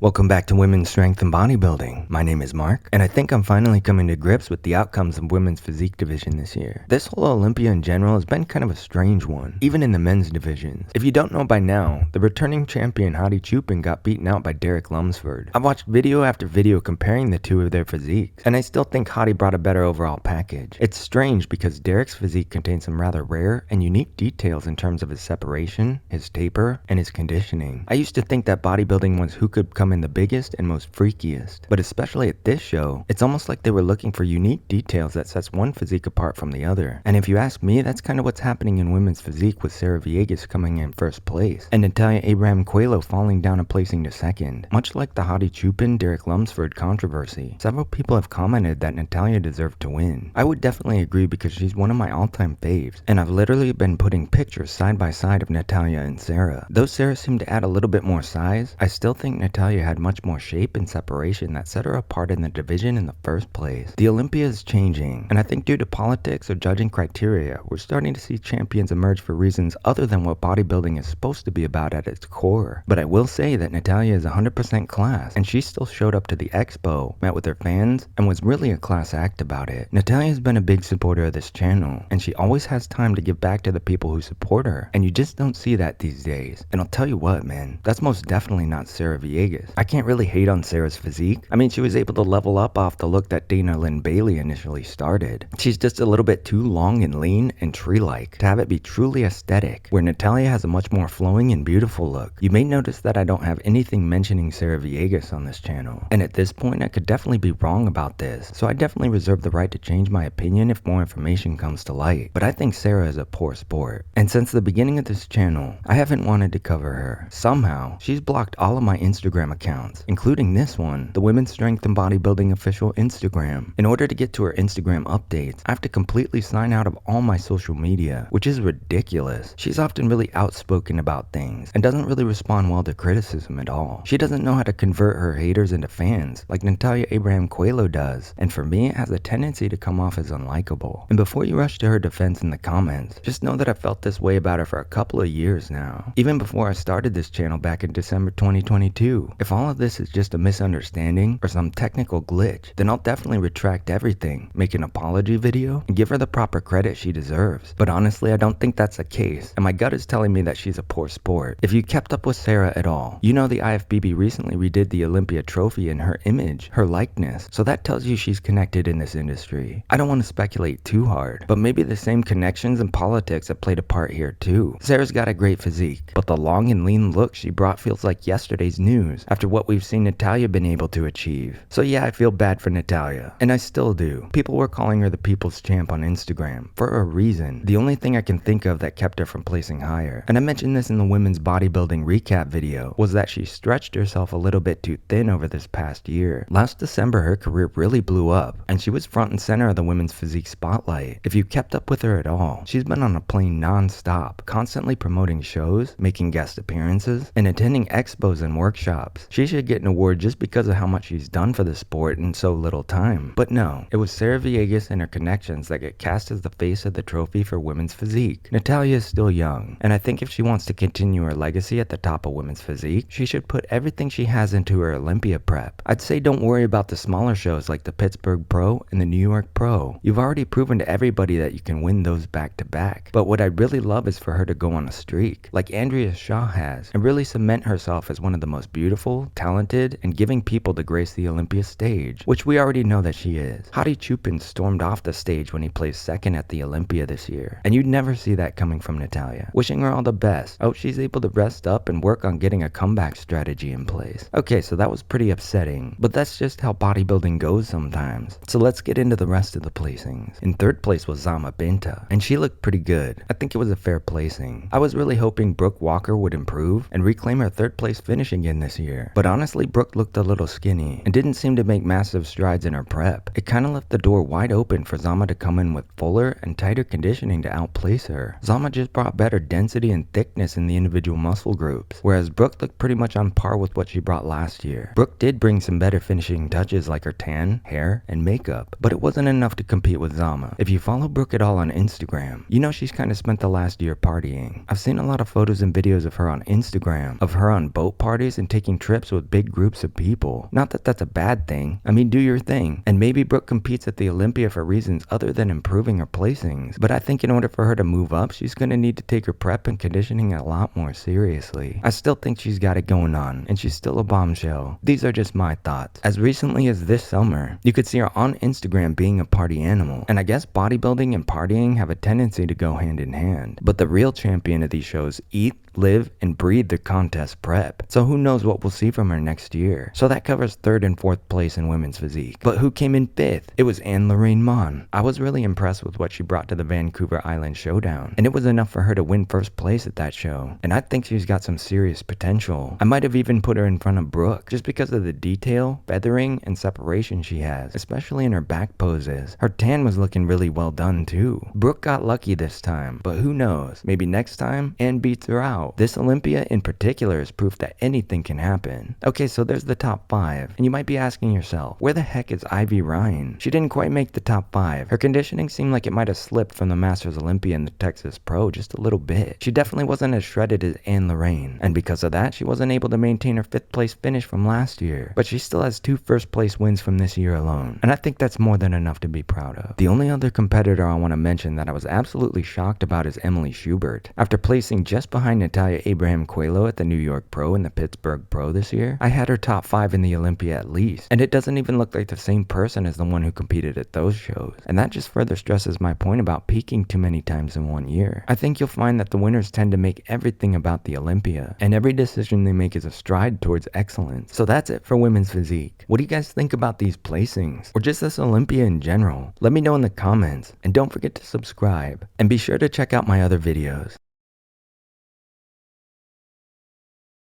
Welcome back to Women's Strength and Bodybuilding. My name is Mark, and I think I'm finally coming to grips with the outcomes of women's physique division this year. This whole Olympia in general has been kind of a strange one, even in the men's divisions. If you don't know by now, the returning champion Hadi Choopan got beaten out by Derek Lumsford. I've watched video after video comparing the two of their physiques, and I still think Hadi brought a better overall package. It's strange because Derek's physique contains some rather rare and unique details in terms of his separation, his taper, and his conditioning. I used to think that bodybuilding was who could come in the biggest and most freakiest, but especially at this show, it's almost like they were looking for unique details that sets one physique apart from the other. And if you ask me, that's kind of what's happening in women's physique, with Sarah Villegas coming in first place and Natalia Abraham Coelho falling down and placing to second. Much like the Hadi Choopan Derek Lumsford controversy, several people have commented that Natalia deserved to win. I would definitely agree because she's one of my all-time faves, and I've literally been putting pictures side by side of Natalia and Sarah. Though Sarah seemed to add a little bit more size, I still think Natalia had much more shape and separation that set her apart in the division in the first place. The Olympia is changing, and I think due to politics or judging criteria, we're starting to see champions emerge for reasons other than what bodybuilding is supposed to be about at its core. But I will say that Natalia is 100% class, and she still showed up to the expo, met with her fans, and was really a class act about it. Natalia has been a big supporter of this channel, and she always has time to give back to the people who support her, and you just don't see that these days. And I'll tell you what, man, that's most definitely not Sarah Villegas. I can't really hate on Sarah's physique. I mean, she was able to level up off the look that Dana Lynn Bailey initially started. She's just a little bit too long and lean and tree-like to have it be truly aesthetic, where Natalia has a much more flowing and beautiful look. You may notice that I don't have anything mentioning Sarah Villegas on this channel, and at this point I could definitely be wrong about this, so I definitely reserve the right to change my opinion if more information comes to light. But I think Sarah is a poor sport, and since the beginning of this channel, I haven't wanted to cover her. Somehow, she's blocked all of my Instagram accounts, including this one, the Women's Strength and Bodybuilding official Instagram. In order to get to her Instagram updates, I have to completely sign out of all my social media, which is ridiculous. She's often really outspoken about things and doesn't really respond well to criticism at all. She doesn't know how to convert her haters into fans like Natalia Abraham Coelho does, and for me, it has a tendency to come off as unlikable. And before you rush to her defense in the comments, just know that I've felt this way about her for a couple of years now, even before I started this channel back in December 2022. If all of this is just a misunderstanding or some technical glitch, then I'll definitely retract everything, make an apology video, and give her the proper credit she deserves. But honestly, I don't think that's the case, and my gut is telling me that she's a poor sport. If you kept up with Sarah at all, you know the IFBB recently redid the Olympia trophy in her image, her likeness, so that tells you she's connected in this industry. I don't want to speculate too hard, but maybe the same connections and politics have played a part here too. Sarah's got a great physique, but the long and lean look she brought feels like yesterday's news after what we've seen Natalia been able to achieve. So yeah, I feel bad for Natalia, and I still do. People were calling her the people's champ on Instagram for a reason. The only thing I can think of that kept her from placing higher, and I mentioned this in the women's bodybuilding recap video, was that she stretched herself a little bit too thin over this past year. Last December, her career really blew up, and she was front and center of the women's physique spotlight. If you kept up with her at all, she's been on a plane non-stop, constantly promoting shows, making guest appearances, and attending expos and workshops. She should get an award just because of how much she's done for the sport in so little time. But no, it was Sarah Villegas and her connections that get cast as the face of the trophy for women's physique. Natalia is still young, and I think if she wants to continue her legacy at the top of women's physique, she should put everything she has into her Olympia prep. I'd say don't worry about the smaller shows like the Pittsburgh Pro and the New York Pro. You've already proven to everybody that you can win those back to back. But what I'd really love is for her to go on a streak, like Andrea Shaw has, and really cement herself as one of the most beautiful, talented, and giving people to grace the Olympia stage, which we already know that she is. Hadi Choopan stormed off the stage when he placed second at the Olympia this year, and you'd never see that coming from Natalia. Wishing her all the best. I hope she's able to rest up and work on getting a comeback strategy in place. Okay, so that was pretty upsetting, but that's just how bodybuilding goes sometimes. So let's get into the rest of the placings. In third place was Zama Benta, and she looked pretty good. I think it was a fair placing. I was really hoping Brooke Walker would improve and reclaim her third place finish again this year, but honestly, Brooke looked a little skinny and didn't seem to make massive strides in her prep. It kinda left the door wide open for Zama to come in with fuller and tighter conditioning to outplace her. Zama just brought better density and thickness in the individual muscle groups, whereas Brooke looked pretty much on par with what she brought last year. Brooke did bring some better finishing touches like her tan, hair, and makeup, but it wasn't enough to compete with Zama. If you follow Brooke at all on Instagram, you know she's kinda spent the last year partying. I've seen a lot of photos and videos of her on Instagram, of her on boat parties and taking trips trips with big groups of people. Not that that's a bad thing. I mean, do your thing. And maybe Brooke competes at the Olympia for reasons other than improving her placings. But I think in order for her to move up, she's gonna need to take her prep and conditioning a lot more seriously. I still think she's got it going on, and she's still a bombshell. These are just my thoughts. As recently as this summer, you could see her on Instagram being a party animal. And I guess bodybuilding and partying have a tendency to go hand in hand. But the real champion of these shows eat, live, and breathe the contest prep. So who knows what we'll see from her next year. So that covers 3rd and 4th place in women's physique. But who came in 5th? It was Anne-Lorraine Mohn. I was really impressed with what she brought to the Vancouver Island Showdown, and it was enough for her to win 1st place at that show. And I think she's got some serious potential. I might have even put her in front of Brooke, just because of the detail, feathering, and separation she has, especially in her back poses. Her tan was looking really well done too. Brooke got lucky this time, but who knows, maybe next time Anne beats her out. This Olympia in particular is proof that anything can happen. Okay, so there's the top 5, and you might be asking yourself, where the heck is Ivie Rhein? She didn't quite make the top 5. Her conditioning seemed like it might have slipped from the Masters Olympia and the Texas Pro just a little bit. She definitely wasn't as shredded as Anne-Lorraine, and because of that, she wasn't able to maintain her 5th place finish from last year. But she still has 2 1st place wins from this year alone, and I think that's more than enough to be proud of. The only other competitor I want to mention that I was absolutely shocked about is Emily Schubert. After placing just behind Natalia Abraham Coelho at the New York Pro and the Pittsburgh Pro this year, I had her top 5 in the Olympia at least, and it doesn't even look like the same person as the one who competed at those shows. And that just further stresses my point about peaking too many times in one year. I think you'll find that the winners tend to make everything about the Olympia, and every decision they make is a stride towards excellence. So that's it for women's physique. What do you guys think about these placings, or just this Olympia in general? Let me know in the comments, and don't forget to subscribe, and be sure to check out my other videos.